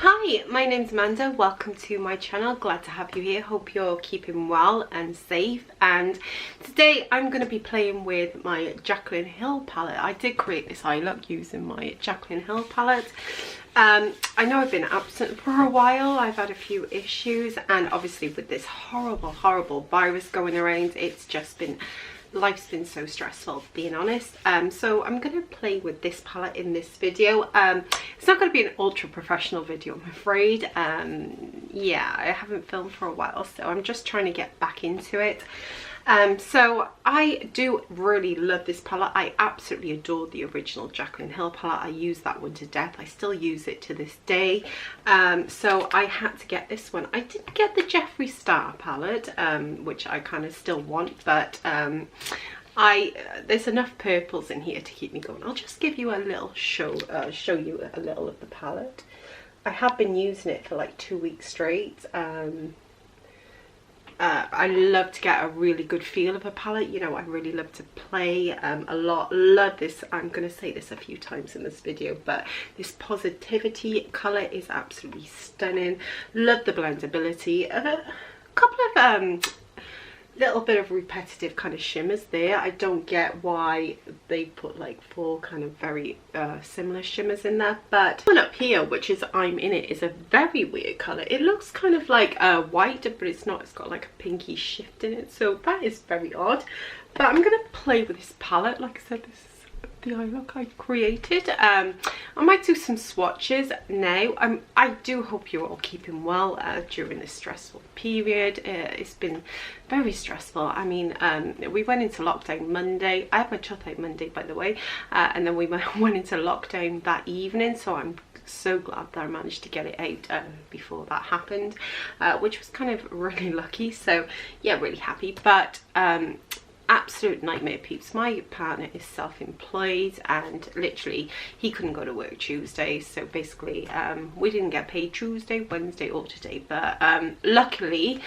Hi, my name's Amanda. Welcome to my channel. Glad to have you here. Hope you're keeping well and safe. And today I'm going to be playing with my Jaclyn Hill palette. I did create this eye look using my Jaclyn Hill palette. I know I've been absent for a while. I've had a few issues, and obviously with this horrible virus going around, it's just been, life's been so stressful, being honest. So I'm going to play with this palette in this video. It's not going to be an ultra professional video, I'm afraid. Yeah, I haven't filmed for a while, so I'm just trying to get back into it. So I do really love this palette. I absolutely adore the original Jaclyn Hill palette. I use that one to death. I still use it to this day. So I had to get this one. I didn't get the Jeffree Star palette, which I kind of still want, but there's enough purples in here to keep me going. I'll just give you a little show you a little of the palette. I have been using it for like 2 weeks straight. I love to get a really good feel of a palette. You know, I really love to play a lot. Love this. I'm going to say this a few times in this video, but this Positivity colour is absolutely stunning. Love the blendability. A couple of little bit of repetitive kind of shimmers there. I don't get why they put like 4 kind of very similar shimmers in there, but one up here, which is I'm In It, is a very weird color. It looks kind of like white, but it's not. It's got like a pinky shift in it, so that is very odd. But I'm gonna play with this palette. Like I said, this is the eye look I created. I might do some swatches now. I do hope you're all keeping well during this stressful period. It's been very stressful. I mean, we went into lockdown Monday. I had my child out Monday, by the way, and then we went into lockdown that evening, so I'm so glad that I managed to get it out before that happened, which was kind of really lucky. So yeah, really happy. But absolute nightmare, peeps. My partner is self-employed, and literally he couldn't go to work Tuesday, so basically we didn't get paid Tuesday, Wednesday or today, but luckily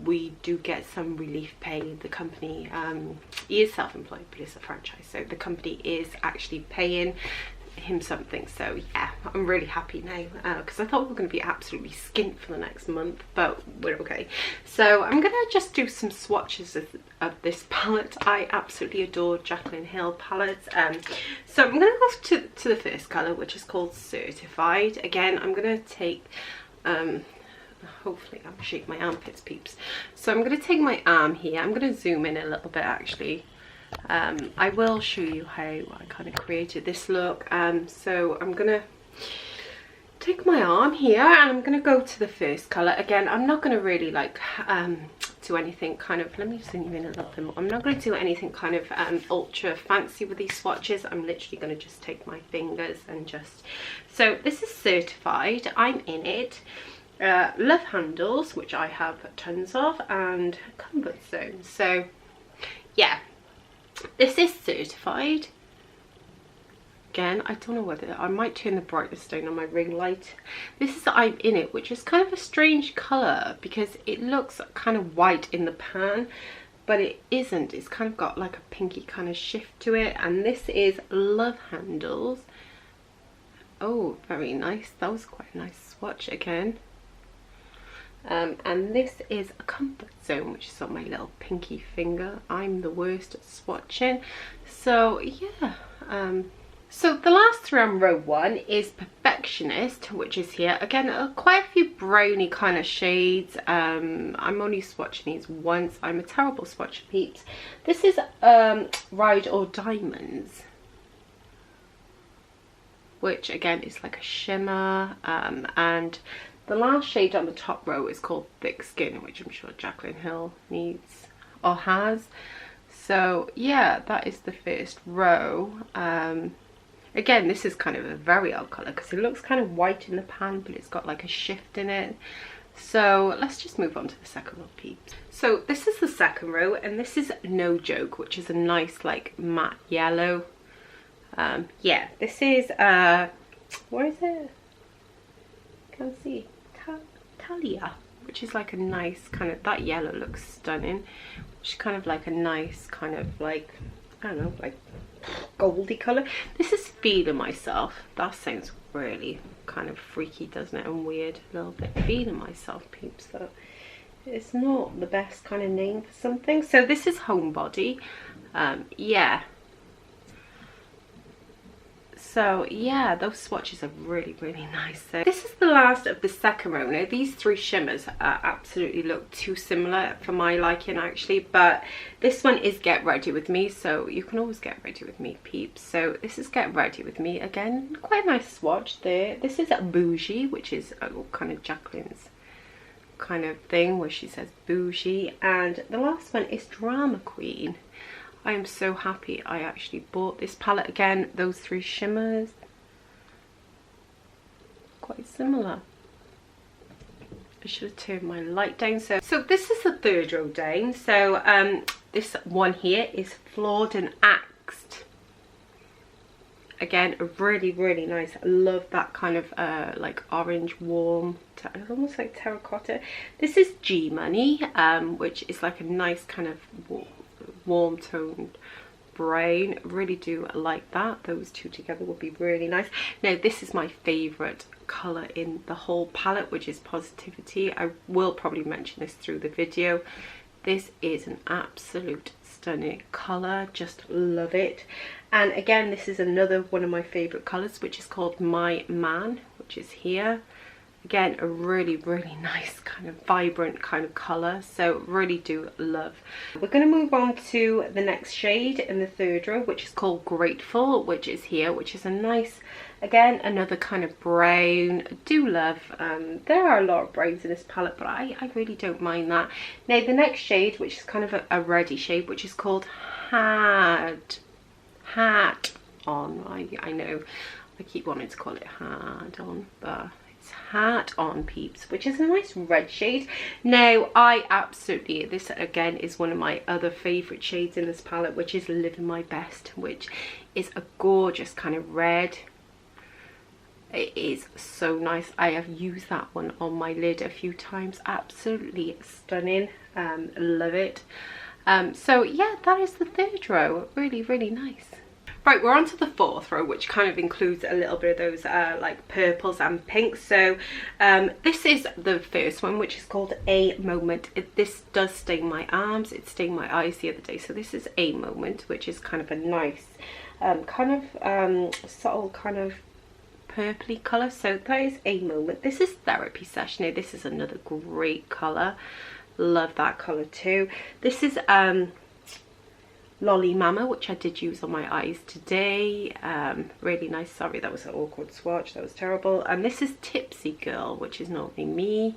we do get some relief pay. The company, he is self-employed but it's a franchise, so the company is actually paying him something. So yeah, I'm really happy now, because I thought we were going to be absolutely skint for the next month, but we're okay. So I'm gonna just do some swatches of this palette. I absolutely adore Jaclyn Hill palettes. So I'm gonna go to the first color, which is called Certified. Again, I'm gonna take hopefully I'm shake my armpits, peeps. So I'm gonna take my arm here. I'm gonna zoom in a little bit actually. I will show you how I kind of created this look. So I'm gonna take my arm here and I'm gonna go to the first color. Again, I'm not gonna really like do anything kind of, let me zoom you in a little bit more. I'm not going to do anything kind of ultra fancy with these swatches. I'm literally going to just take my fingers and just, so this is Certified, I'm In It, Love Handles, which I have tons of, and Comfort Zone. So yeah, this is Certified. Again, I don't know whether I might turn the brightness down on my ring light. This is I'm In It, which is kind of a strange color because it looks kind of white in the pan, but it isn't. It's kind of got like a pinky kind of shift to it. And this is Love Handles. Oh, very nice. That was quite a nice swatch again. And this is a Comfort Zone, which is on my little pinky finger. I'm the worst at swatching. So yeah, so the last three on row 1 is Perfectionist, which is here. Again, quite a few browny kind of shades. I'm only swatching these once. I'm a terrible swatcher, peeps. This is Ride or Diamonds, which again is like a shimmer. And the last shade on the top row is called Thick Skin, which I'm sure Jaclyn Hill needs or has. So yeah, that is the first row. Again, this is kind of a very odd colour because it looks kind of white in the pan, but it's got like a shift in it. So let's just move on to the second row, peeps. So this is the second row, and this is No Joke, which is a nice like matte yellow. Yeah, this is where is it? Can't see. Talia, which is like a nice kind of, that yellow looks stunning, which is kind of like a nice kind of like, I don't know, like goldy colour. This is Feeling Myself. That sounds really kind of freaky, doesn't it, and weird. A little bit feeling myself, peeps, though. It's not the best kind of name for something. So this is Homebody. Yeah. So yeah, those swatches are really, really nice. So this is the last of the second row. Now these three shimmers absolutely look too similar for my liking, actually, but this one is Get Ready With Me, so you can always get ready with me, peeps. So this is Get Ready With Me. Again, quite a nice swatch there. This is Bougie, which is kind of Jaclyn's kind of thing where she says bougie, and the last one is Drama Queen. I am so happy I actually bought this palette. Again, those three shimmers, quite similar. I should have turned my light down. So this is the third row down. So this one here is Flawed and Axed. Again, really, really nice. I love that kind of like orange warm, almost like terracotta. This is G Money, which is like a nice kind of warm toned brown. Really do like that. Those two together would be really nice. Now this is my favorite color in the whole palette, which is Positivity. I will probably mention this through the video. This is an absolute stunning color, just love it. And again, this is another one of my favorite colors, which is called My Man, which is here. Again, a really, really nice kind of vibrant kind of color, so really do love. We're going to move on to the next shade in the third row, which is called Grateful, which is here, which is a nice, again, another kind of brown. Do love, there are a lot of browns in this palette, but I really don't mind that. Now the next shade, which is kind of a reddy shade, which is called Hat On. I know I keep wanting to call it Hard On, but Hat On, peeps, which is a nice red shade. Now I absolutely, this again is one of my other favorite shades in this palette, which is Living My Best, which is a gorgeous kind of red. It is so nice. I have used that one on my lid a few times. Absolutely stunning. Love it. So yeah, that is the third row. Really, really nice. Right, we're on to the fourth row, which kind of includes a little bit of those like purples and pinks. So this is the first one, which is called A Moment. This does stain my arms. It stained my eyes the other day. So this is A Moment, which is kind of a nice kind of subtle kind of purpley colour. So that is A Moment. This is Therapy Session. Now this is another great colour. Love that colour too. This is Lolly Mama, which I did use on my eyes today. Really nice. Sorry, that was an awkward swatch. That was terrible. And this is Tipsy Girl, which is normally me.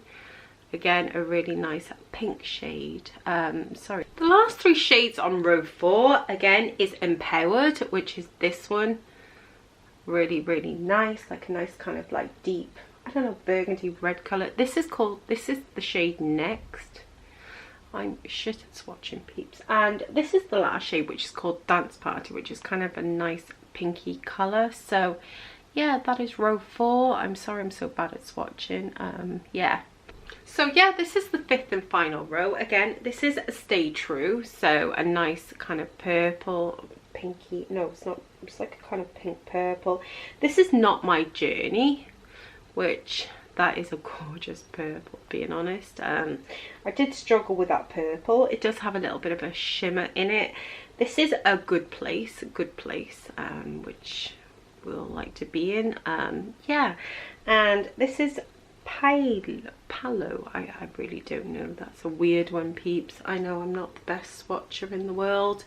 Again, a really nice pink shade. Sorry. The last three shades on row 4, again, is Empowered, which is this one. Really, really nice. Like a nice kind of like deep, I don't know, burgundy red colour. This is the shade Next. I'm shit at swatching, peeps. And this is the last shade, which is called Dance Party, which is kind of a nice pinky colour. So yeah, that is row 4. I'm sorry I'm so bad at swatching. Yeah. So yeah, this is the fifth and final row. Again, this is Stay True. So a nice kind of purple, pinky, no, it's not, it's like a kind of pink purple. This is Not My Journey, which that is a gorgeous purple, being honest. I did struggle with that purple. It does have a little bit of a shimmer in it. This is A Good Place, which we'll like to be in. Yeah, and this is Palo. I really don't know. That's a weird one, peeps. I know I'm not the best swatcher in the world.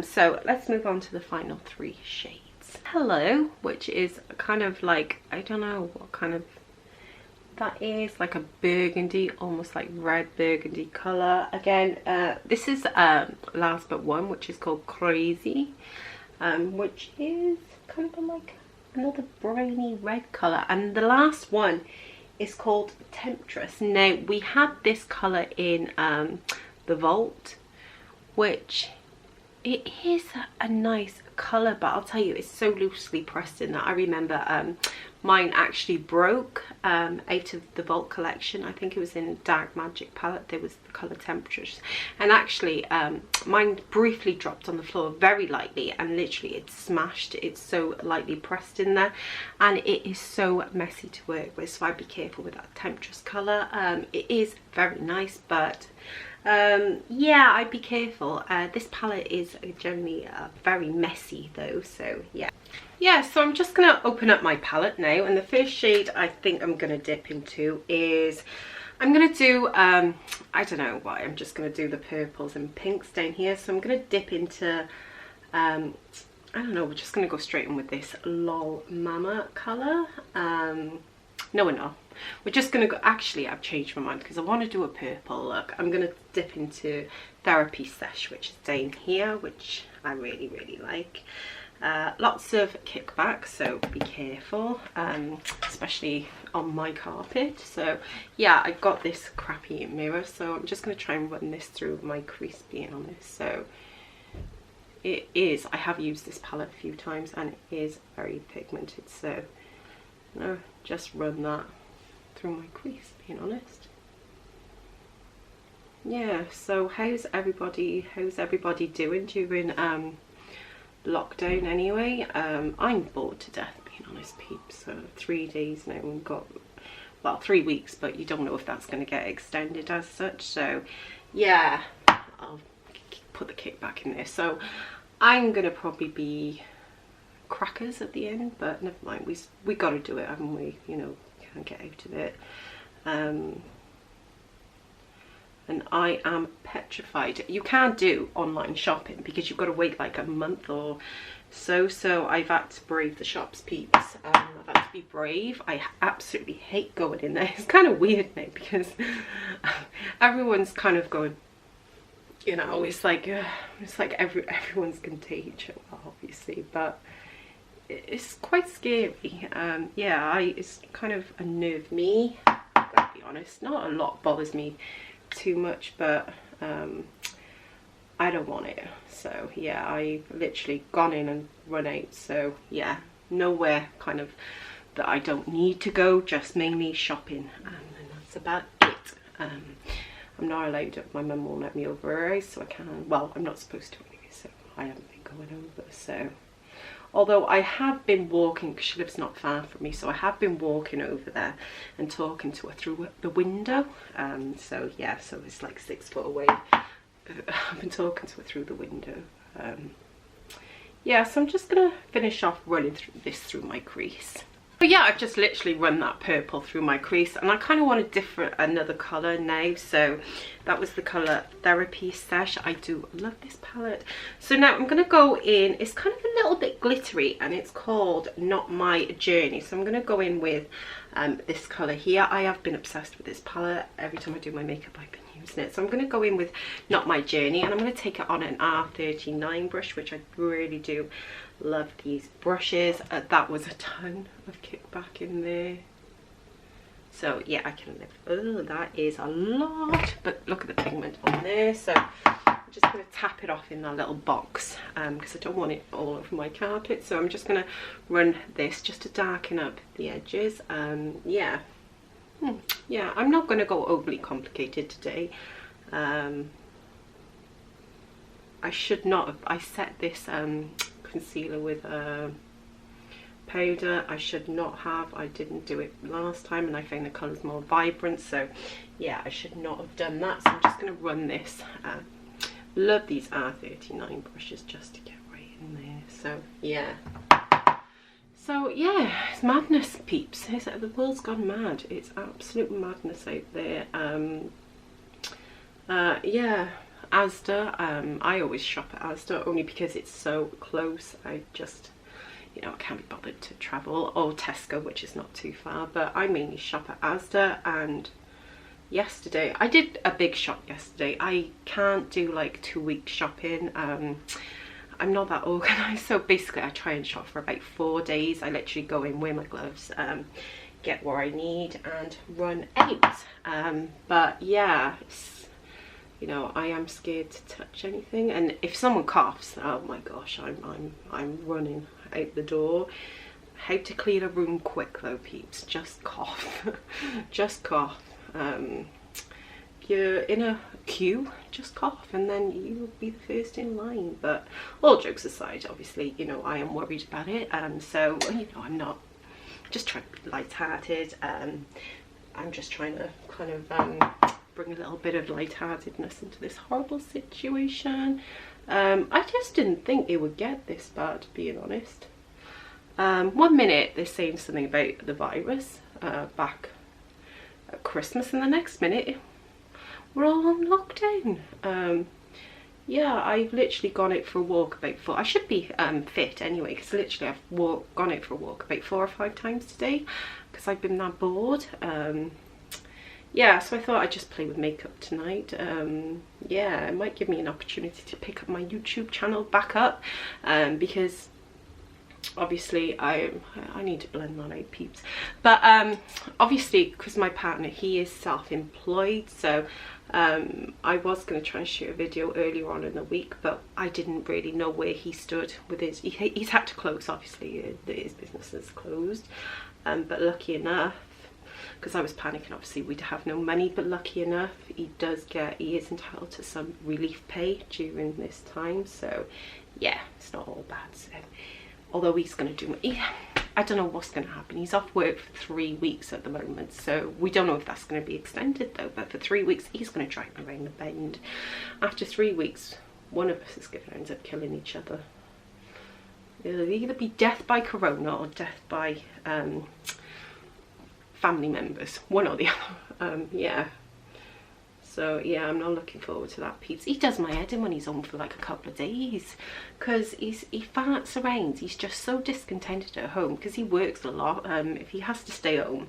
So let's move on to the final 3 shades. Hello, which is kind of like, I don't know what kind of that is, like a burgundy, almost like red burgundy colour. Again, this is last but one, which is called Crazy, which is kind of like another browny red colour. And the last one is called Temptress. Now we had this colour in the Vault, which it is a nice colour, but I'll tell you, it's so loosely pressed in that I remember mine actually broke out of the Vault collection. I think it was in Dark Magic palette. There was the colour Temperatures, and actually mine briefly dropped on the floor very lightly, and literally it smashed. It's so lightly pressed in there, and it is so messy to work with, so I'd be careful with that Temptress colour. It is very nice, but yeah, I'd be careful. This palette is generally very messy though, so yeah. Yeah, so I'm just going to open up my palette now, and the first shade I think I'm going to dip into is, I'm going to do, I don't know why, I'm just going to do the purples and pinks down here. So I'm going to dip into, I don't know, we're just going to go straight in with this Lol Mama colour. No, we're just going to go, actually I've changed my mind because I want to do a purple look. I'm going to dip into Therapy Sesh, which is down here, which I really, really like. Lots of kickback, so be careful, especially on my carpet. So yeah, I got this crappy mirror, so I'm just going to try and run this through my crease, being honest. So it is, I have used this palette a few times and it is very pigmented, so no, just run that through my crease, being honest. Yeah, so how's everybody doing during lockdown anyway? I'm bored to death, being honest, peeps. So 3 days now, we've got, well, 3 weeks, but you don't know if that's going to get extended as such. So yeah, I'll put the kick back in there. So I'm gonna probably be crackers at the end, but never mind, we got to do it, haven't we? You know, can't get out of it. And I am petrified. You can't do online shopping because you've got to wait like a month or so. So I've had to brave the shops, peeps. I've had to be brave. I absolutely hate going in there. It's kind of weird now because everyone's kind of going, you know, it's like everyone's contagious, obviously, but it's quite scary. Yeah, it's kind of unnerved me, I've got to be honest. Not a lot bothers me too much, but I don't want it. So yeah, I've literally gone in and run out. So yeah, nowhere kind of that I don't need to go, just mainly shopping, and that's about it. I'm not allowed, my mum won't let me over her house, so I can, well, I'm not supposed to anyway, so I haven't been going over. So although I have been walking, because she lives not far from me, so I have been walking over there and talking to her through the window. So yeah, so it's like 6 foot away. I've been talking to her through the window. Yeah, so I'm just gonna finish off running through my crease. But yeah, I've just literally run that purple through my crease, and I kind of want another colour now. So that was the colour Therapy Sesh. I do love this palette. So now I'm going to go in, it's kind of a little bit glittery, and it's called Not My Journey. So I'm going to go in with this colour here. I have been obsessed with this palette. Every time I do my makeup, I've been using it. So I'm going to go in with Not My Journey, and I'm going to take it on an R39 brush, which I really do love these brushes. That was a ton of kickback in there, so yeah, I can live. Oh, that is a lot, but look at the pigment on there. So I'm just going to tap it off in that little box because I don't want it all over my carpet. So I'm just going to run this just to darken up the edges. Yeah, yeah, I'm not going to go overly complicated today. I should not have, I set this concealer with powder. I should not have. I didn't do it last time, and I found the colours more vibrant. So yeah, I should not have done that. So I'm just going to run this. Love these R39 brushes just to get right in there. So yeah. So yeah, it's madness, peeps. The world's gone mad. It's absolute madness out there. Yeah. Asda, I always shop at Asda only because it's so close. I just, you know, I can't be bothered to travel, or Tesco, which is not too far, but I mainly shop at Asda. And yesterday, I did a big shop yesterday. I can't do like 2 week shopping. I'm not that organised, so basically I try and shop for about 4 days. I literally go in, wear my gloves, get what I need and run out. But yeah, you know, I am scared to touch anything, and if someone coughs, oh my gosh, I'm running out the door. How to clean a room quick though, peeps. Just cough. Just cough. If you're in a queue, just cough and then you'll be the first in line. But all jokes aside, obviously, you know, I am worried about it. So, you know, I'm not, just trying to be light-hearted. I'm just trying to kind of bring a little bit of light-heartedness into this horrible situation. I just didn't think it would get this bad, being honest. 1 minute they're saying something about the virus back at Christmas, and the next minute we're all on lockdown. Yeah, I've literally gone out for a walk about I should be fit anyway, because literally I've gone out for a walk about 4 or 5 times today because I've been that bored. Yeah, so I thought I'd just play with makeup tonight. Yeah, it might give me an opportunity to pick up my YouTube channel back up, because obviously I need to blend that out, peeps. But obviously, because my partner, he is self-employed, so I was going to try and shoot a video earlier on in the week, but I didn't really know where he stood with his, he's had to close, obviously, his business is closed, but lucky enough, because I was panicking, obviously we'd have no money, but lucky enough he is entitled to some relief pay during this time. So yeah, it's not all bad. So although he's going to do, I don't know what's going to happen. He's off work for 3 weeks at the moment, so we don't know if that's going to be extended though. But for 3 weeks he's going to drive me around the bend. After 3 weeks, one of us is going to end up killing each other. It'll either be death by corona or death by family members, one or the other. Yeah, so yeah, I'm not looking forward to that, peeps. He does my head in when he's home for like a couple of days, because he farts around. He's just so discontented at home because he works a lot. If he has to stay home,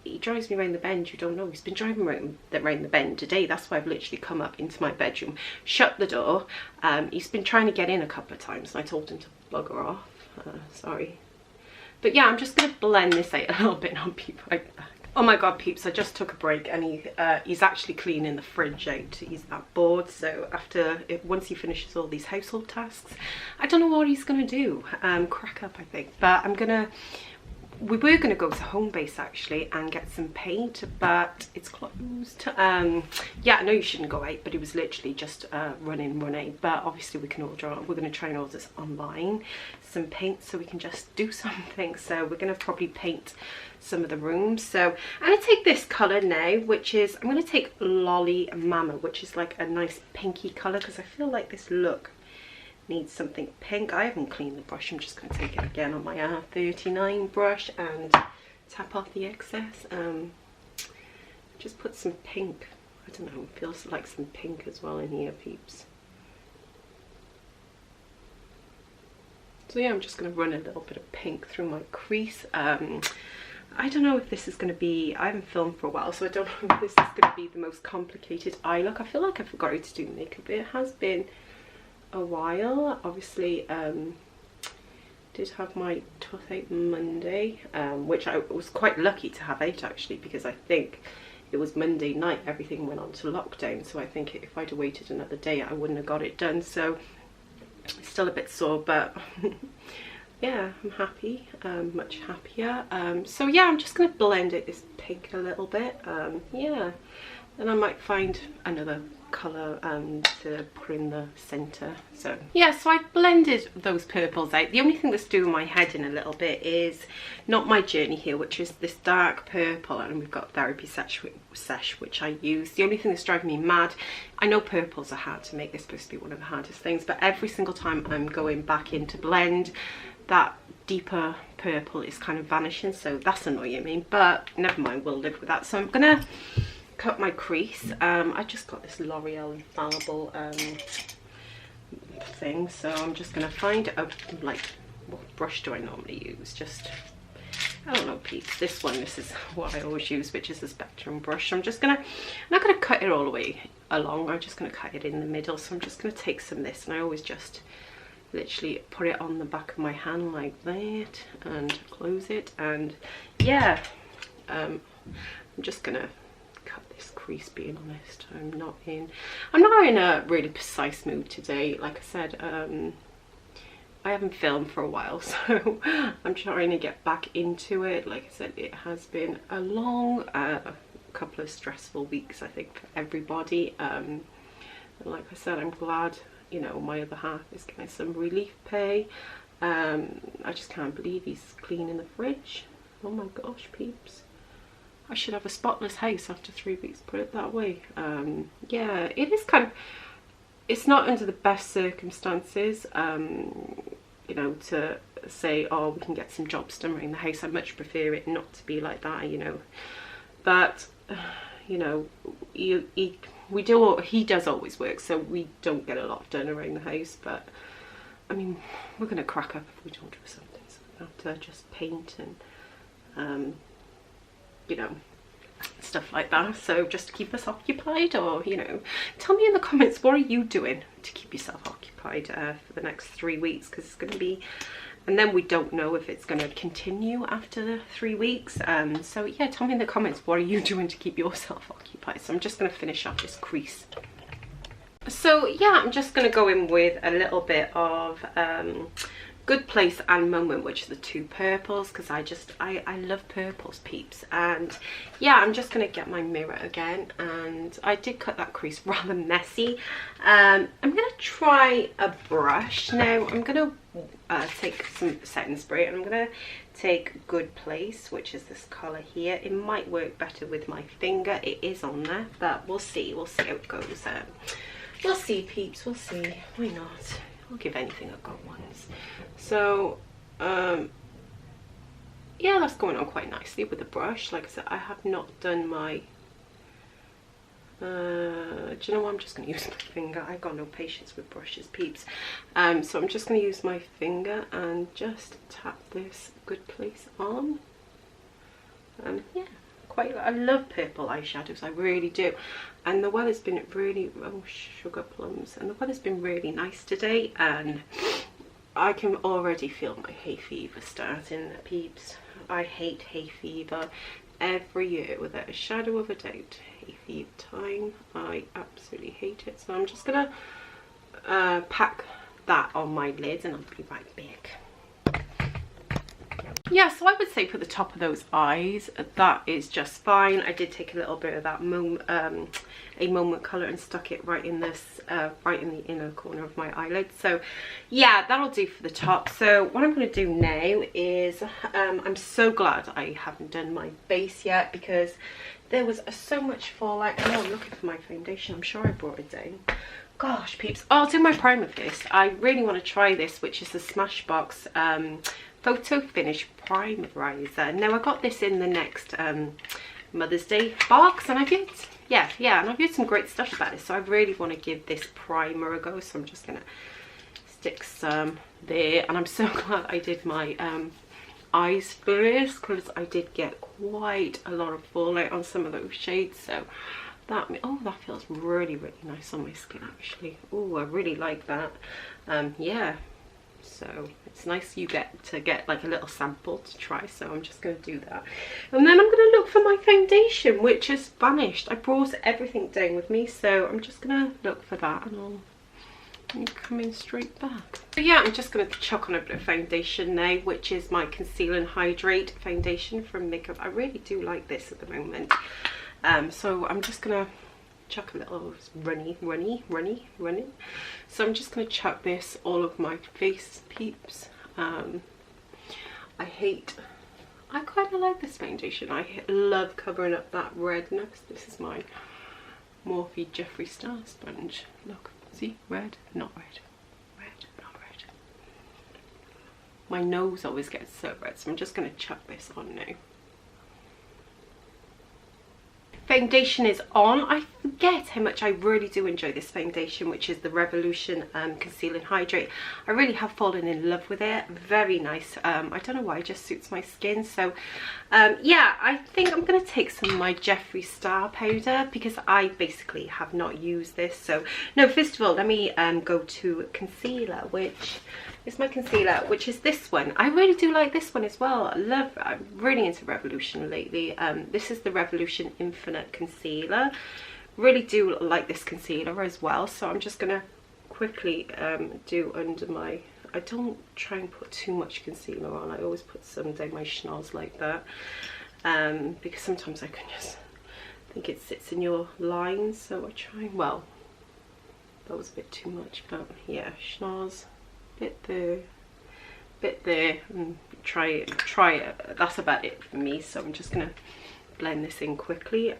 he drives me around the bend. You don't know, he's been driving around the bend today. That's why I've literally come up into my bedroom, shut the door. He's been trying to get in a couple of times and I told him to bugger off. Sorry. But yeah, I'm just going to blend this out a little bit and I'll be right back. Oh my god, peeps, I just took a break and he's actually cleaning the fridge out. He's that bored, so once he finishes all these household tasks, I don't know what he's going to do. Crack up, I think. But we were going to go to Homebase actually and get some paint, but it's closed. Yeah, I know you shouldn't go out, but it was literally just running. But obviously we're going to try and order this online, some paint, so we can just do something. So we're going to probably paint some of the rooms. So I'm going to take this colour now, which is, I'm going to take Lolly Mama, which is like a nice pinky colour, because I feel like this look needs something pink. I haven't cleaned the brush. I'm just going to take it again on my R39 brush and tap off the excess. Just put some pink. I don't know, it feels like some pink as well in here, peeps. So yeah, I'm just going to run a little bit of pink through my crease. I don't know if this is going to be, I haven't filmed for a while, so I don't know if this is going to be the most complicated eye look. I feel like I forgot how to do makeup. It has been a while. Obviously did have my tooth out Monday, which I was quite lucky to have out actually, because I think it was Monday night everything went on to lockdown, so I think if I'd have waited another day I wouldn't have got it done. So it's still a bit sore, but yeah, I'm happy, much happier. So yeah, I'm just going to blend out this pink a little bit. Yeah, then I might find another colour to put in the centre. So yeah, so I blended those purples out. The only thing that's doing my head in a little bit is not my Journey here, which is this dark purple, and we've got Therapy Sesh which I use. The only thing that's driving me mad, I know purples are hard to make, they're supposed to be one of the hardest things, but every single time I'm going back in to blend, that deeper purple is kind of vanishing, so that's annoying me, but never mind, we'll live with that. So I'm gonna cut my crease. I just got this L'Oreal Infallible thing, so I'm just gonna find a, like, what brush do I normally use? Just, I don't know, peeps. This one, this is what I always use, which is the Spectrum brush. I'm not gonna cut it all the way along, I'm just gonna cut it in the middle. So I'm just gonna take some of this, and I always just literally put it on the back of my hand like that and close it. And yeah, I'm just gonna cut this crease, being honest. I'm not in a really precise mood today. Like I said, I haven't filmed for a while, so I'm trying to get back into it. Like I said, it has been a long couple of stressful weeks, I think, for everybody. And like I said, I'm glad, you know, my other half is getting some relief pay. I just can't believe he's cleaning the fridge. Oh my gosh, peeps. I should have a spotless house after 3 weeks, put it that way. Yeah, it is kind of, it's not under the best circumstances, you know, to say, oh, we can get some jobs done around the house. I much prefer it not to be like that, you know. But, you know, he does always work, so we don't get a lot done around the house. But, I mean, we're going to crack up if we don't do something. So we have to just paint and, you know, stuff like that. So just to keep us occupied, or, you know, tell me in the comments, what are you doing to keep yourself occupied for the next 3 weeks, because it's going to be, and then we don't know if it's going to continue after the 3 weeks. So yeah, tell me in the comments, what are you doing to keep yourself occupied? So I'm just going to finish off this crease. So yeah, I'm just going to go in with a little bit of Good Place and Moment, which are the two purples, because I love purples, peeps. And yeah, I'm just going to get my mirror again, and I did cut that crease rather messy. I'm going to try a brush now. I'm going to take some setting spray, and I'm going to take Good Place, which is this colour here. It might work better with my finger. It is on there, but we'll see how it goes. We'll see, peeps, we'll see. Why not? I'll give anything a go once. So yeah, that's going on quite nicely with the brush. Like I said, I have not done my do you know what, I'm just going to use my finger. I've got no patience with brushes, peeps. So I'm just going to use my finger and just tap this Good Place on. Yeah, I love purple eyeshadows, I really do. And the weather's been really, oh, sugar plums, and the weather's been really nice today, and I can already feel my hay fever starting, peeps. I hate hay fever every year without a shadow of a doubt. Hay fever time, I absolutely hate it. So I'm just gonna pack that on my lids, and I'll be right back. Yeah, so I would say for the top of those eyes, that is just fine. I did take a little bit of that moment colour and stuck it right in this, right in the inner corner of my eyelid. So yeah, that'll do for the top. So what I'm going to do now is, I'm so glad I haven't done my base yet, because there was so much fallout. Oh, I'm looking for my foundation. I'm sure I brought it down. Gosh, peeps. Oh, I'll do my primer first. I really want to try this, which is the Smashbox Photo Finish Primerizer. Now, I got this in the next Mother's Day box, and I've used, and I've used some great stuff about this, so I really want to give this primer a go. So I'm just gonna stick some there, and I'm so glad I did my eyes first, because I did get quite a lot of fallout on some of those shades. So that, oh, that feels really nice on my skin, actually. Oh, I really like that. Yeah, so it's nice you get to get like a little sample to try. So I'm just going to do that, and then I'm going to look for my foundation, which has vanished. I brought everything down with me, so I'm just going to look for that, and I'll come in straight back. So yeah, I'm just going to chuck on a bit of foundation now, which is my Conceal and Hydrate foundation from Makeup. I really do like this at the moment. So I'm just going to chuck a little runny. So I'm just going to chuck this all of my face, peeps. I kind of like this foundation. I love covering up that redness. This is my Morphe Jeffree Star sponge. Look, see, red, not red, red, not red. My nose always gets so red, so I'm just going to chuck this on now. Foundation is on. I forget how much I really do enjoy this foundation, which is the Revolution Conceal and Hydrate. I really have fallen in love with it. Very nice. I don't know why, it just suits my skin. So yeah, I think I'm going to take some of my Jeffree Star powder, because I basically have not used this. So no, first of all, let me go to concealer, which is my concealer, which is this one. I really do like this one as well. I'm really into Revolution lately. This is the Revolution Infinite Concealer. Really do like this concealer as well. So I'm just gonna quickly do under my I don't try and put too much concealer on. I always put some down my schnoz like that, because sometimes I can just think it sits in your lines, so I try. Well, that was a bit too much, but yeah, schnoz, bit there, and try it. That's about it for me, so I'm just gonna blend this in quickly.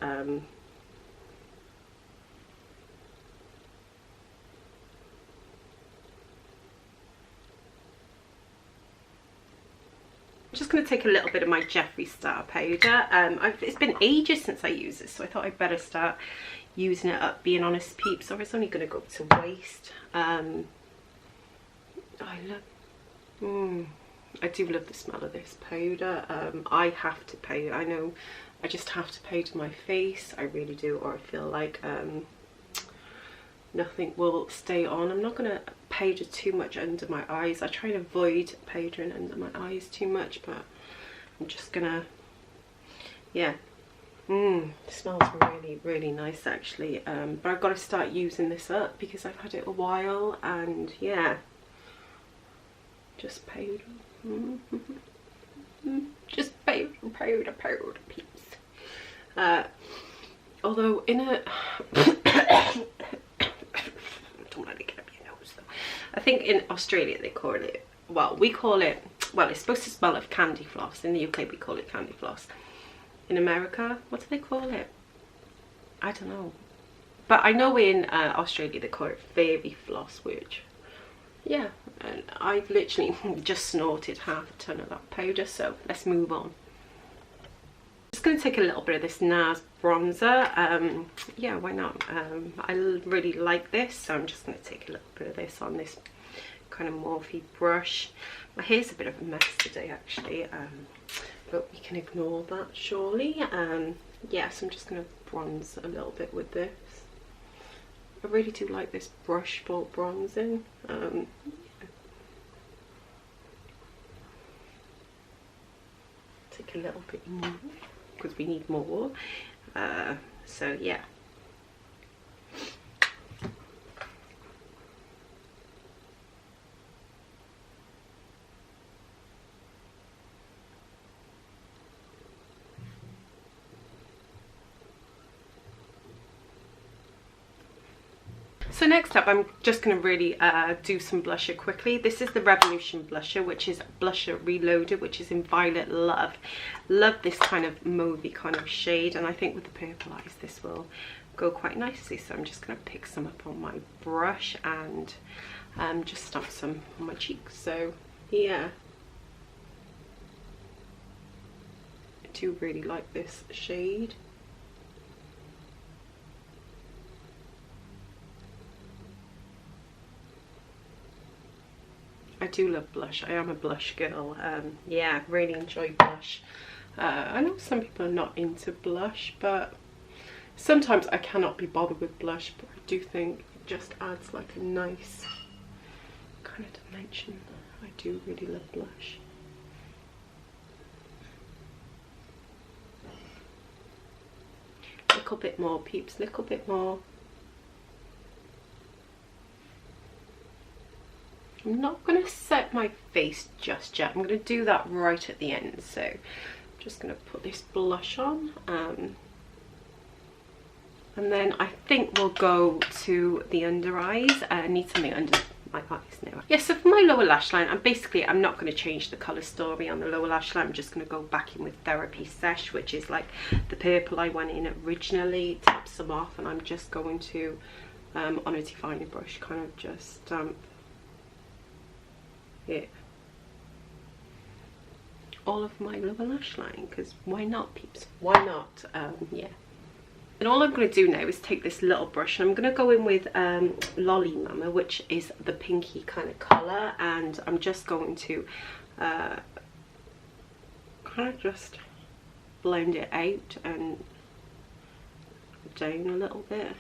I'm just going to take a little bit of my Jeffree Star powder. It's been ages since I used this, so I thought I'd better start using it up, being honest, peeps, or it's only going to go to waste. I do love the smell of this powder. I have to powder. I know I just have to powder my face. I really do, or I feel like nothing will stay on. I'm not going to powder too much under my eyes. I try to avoid powdering under my eyes too much, but I'm just gonna, yeah. It smells really, really nice actually. But I've got to start using this up because I've had it a while, and yeah, just powder. Just powder, peeps. Although in a don't let it get up your nose though. I think in Australia they call it, well, we call it, well, it's supposed to smell of candy floss. In the UK we call it candy floss. In America, what do they call it? I don't know. But I know in Australia they call it fairy floss, which, yeah, and I've literally just snorted half a ton of that powder, so let's move on. Just going to take a little bit of this NARS bronzer. Yeah, why not? I really like this, so I'm just going to take a little bit of this on this kind of Morphe brush. My hair's a bit of a mess today actually, but we can ignore that surely. Yeah, so I'm just going to bronze a little bit with this. I really do like this brush for bronzing. Take a little bit more because we need more. So yeah. So next up, I'm just going to really do some blusher quickly. This is the Revolution blusher, which is Blusher Reloaded, which is in Violet Love. Love this kind of mauvey kind of shade, and I think with the purple eyes this will go quite nicely. So I'm just going to pick some up on my brush and just stamp some on my cheeks. So yeah, I do really like this shade. I do love blush. I am a blush girl. Yeah, really enjoy blush. I know some people are not into blush, but sometimes I cannot be bothered with blush, but I do think it just adds like a nice kind of dimension. I do really love blush. Little bit more, peeps, little bit more. I'm not going to set my face just yet. I'm going to do that right at the end. So I'm just going to put this blush on. And then I think we'll go to the under eyes. I need something under my eyes now. Yeah, so for my lower lash line, I'm not going to change the colour story on the lower lash line. I'm just going to go back in with Therapy Sesh, which is like the purple I went in originally, tap some off, and I'm just going to, on a defining brush, kind of just stamp it all of my lower lash line, because why not, peeps, why not? Yeah, and all I'm going to do now is take this little brush, and I'm going to go in with Lolly Mama, which is the pinky kind of colour, and I'm just going to kind of just blend it out and down a little bit.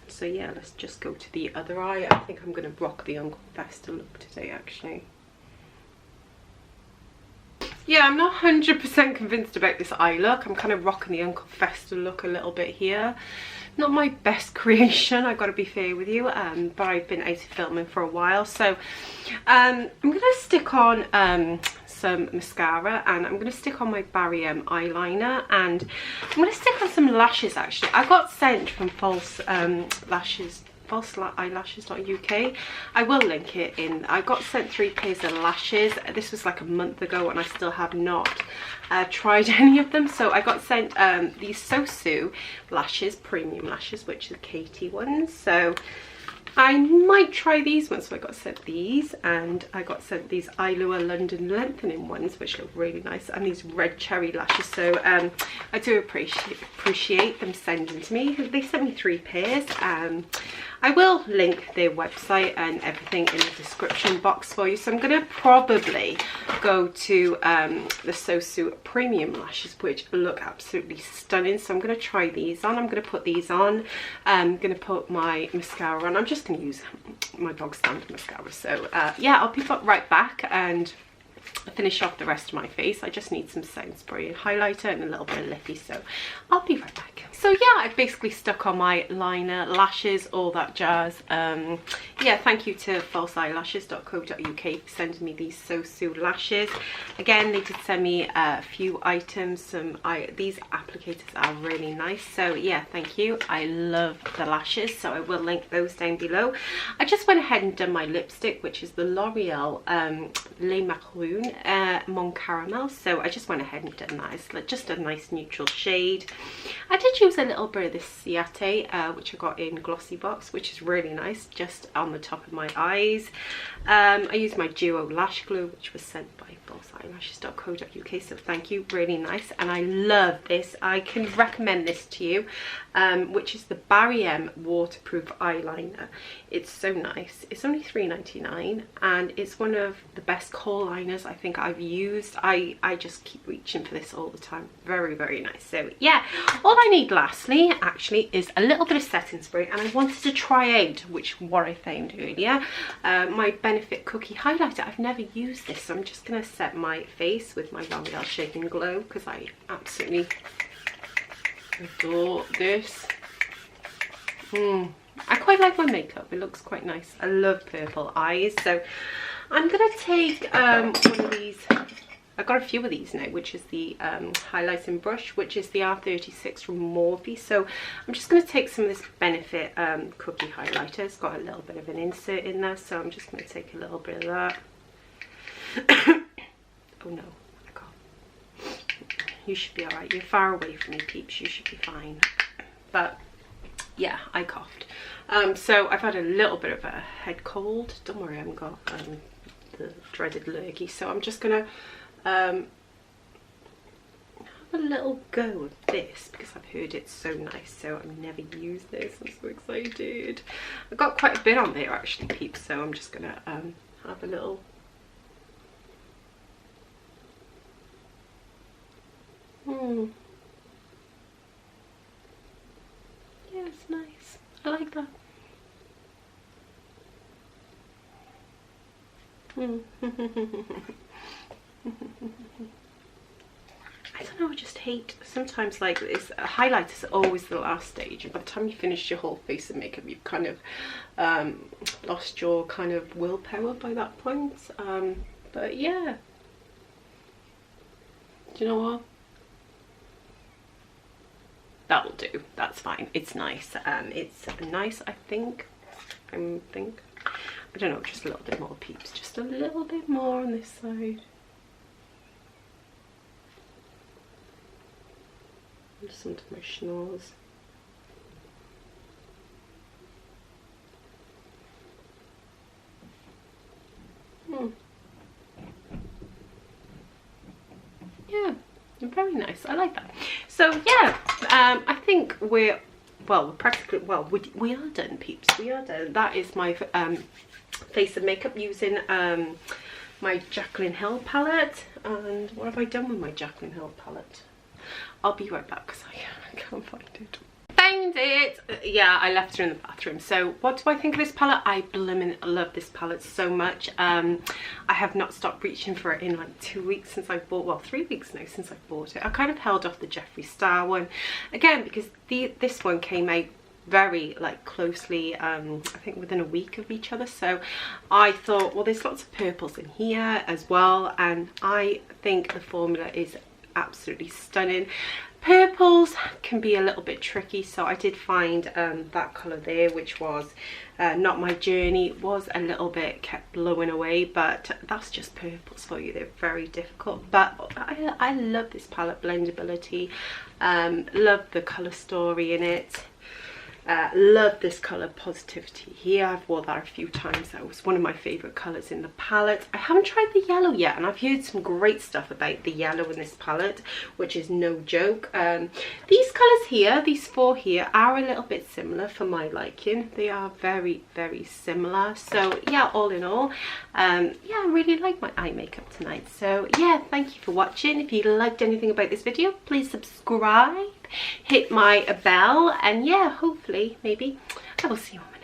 So yeah, let's just go to the other eye. I think I'm going to rock the Uncle Fester look today actually. Yeah, I'm not 100% convinced about this eye look. I'm kind of rocking the Uncle Fester look a little bit here. not my best creation, I've got to be fair with you, but I've been out of filming for a while. So I'm going to stick on some mascara, and I'm going to stick on my Grwm eyeliner, and I'm going to stick on some lashes. Actually, I got sent from falseeyelashes.uk. I will link it in. I got sent 3 pairs of lashes. This was like a month ago, and I still have not tried any of them. So I got sent these Sosu lashes, premium lashes, which are the Katie ones. So I might try these ones. So I got sent these, and I got sent these Ilua London lengthening ones, which look really nice, and these red cherry lashes. So I do appreciate them sending to me. They sent me 3 pairs. I will link their website and everything in the description box for you. So I'm going to probably go to the Sosu premium lashes, which look absolutely stunning. So I'm going to try these on. I'm going to put these on. I'm going to put my mascara on. I'm just going to use my bog standard mascara. So yeah, I'll be right back and finish off the rest of my face. I just need some setting spray and highlighter and a little bit of lippy, so I'll be right back. So yeah, I've basically stuck on my liner, lashes, all that jazz. Yeah, thank you to falseeyelashes.co.uk for sending me these Sosu lashes. Again, they did send me a few items. These applicators are really nice, so yeah, thank you. I love the lashes, so I will link those down below. I just went ahead and done my lipstick, which is the L'Oreal Les Maroon Mon Caramel. So I just went ahead and done that. It's like just a nice neutral shade. I did use a little bit of this Ciate, which I got in Glossy Box, which is really nice, just on the top of my eyes. I used my Duo Lash Glue, which was sent by falseeyelashes.co.uk, so thank you, really nice. And I love this. I can recommend this to you, which is the Grwm waterproof eyeliner. It's so nice. It's only £3.99, and it's one of the best core liners I think I've used. I just keep reaching for this all the time. Very, very nice. So yeah, all I need lastly actually is a little bit of setting spray, and I wanted to try out what I found earlier, my Benefit Cookie highlighter. I've never used this, so I'm just going to set my face with my L'Oreal Shake and Glow, because I absolutely adore this. I quite like my makeup. It looks quite nice. I love purple eyes, so I'm going to take one of these. I've got a few of these now, which is the highlighting brush, which is the R36 from Morphe. So I'm just going to take some of this Benefit Cookie highlighter. It's got a little bit of an insert in there, so I'm just going to take a little bit of that. Oh no, I can't. You should be alright. You're far away from me, peeps. You should be fine. But yeah, I coughed. So I've had a little bit of a head cold. Don't worry, I haven't got the dreaded lurgy. So I'm just going to have a little go of this, because I've heard it's so nice. So I've never used this. I'm so excited. I've got quite a bit on there actually, peeps. So I'm just going to have a little. Yeah, it's nice. I like that. I don't know, I just hate sometimes, like, this highlight is always the last stage, and by the time you finish your whole face of makeup, you've kind of lost your kind of willpower by that point. But yeah, do you know what? That'll do. That's fine. It's nice. It's nice, I think. I don't know, just a little bit more, peeps. Just a little bit more on this side. Just onto my schnoz. Yeah, very nice. I like that. So yeah, I think we're practically, we are done, peeps. We are done. That is my face and makeup using my Jaclyn Hill palette. And what have I done with my Jaclyn Hill palette? I'll be right back, because I can't find it. Found it! Yeah, I left her in the bathroom. So what do I think of this palette? I blimmin' love this palette so much. I have not stopped reaching for it in like 2 weeks since I bought, well, 3 weeks now since I bought it. I kind of held off the Jeffree Star one again, because this one came out very like closely, I think within a week of each other. So I thought, well, there's lots of purples in here as well, and I think the formula is absolutely stunning. Purples can be a little bit tricky, so I did find that colour there, which was Not My Journey, was a little bit kept blowing away, but that's just purples for you. They're very difficult, but I love this palette blendability. Love the colour story in it. Love this colour Positivity here. I've worn that a few times. That was one of my favourite colours in the palette. I haven't tried the yellow yet, and I've heard some great stuff about the yellow in this palette, which is no joke. These colours here, these four here, are a little bit similar for my liking. They are very, very similar. So yeah, all in all, yeah, I really like my eye makeup tonight. So yeah, thank you for watching. If you liked anything about this video, please subscribe, hit my bell, and yeah, hopefully maybe I will see you on my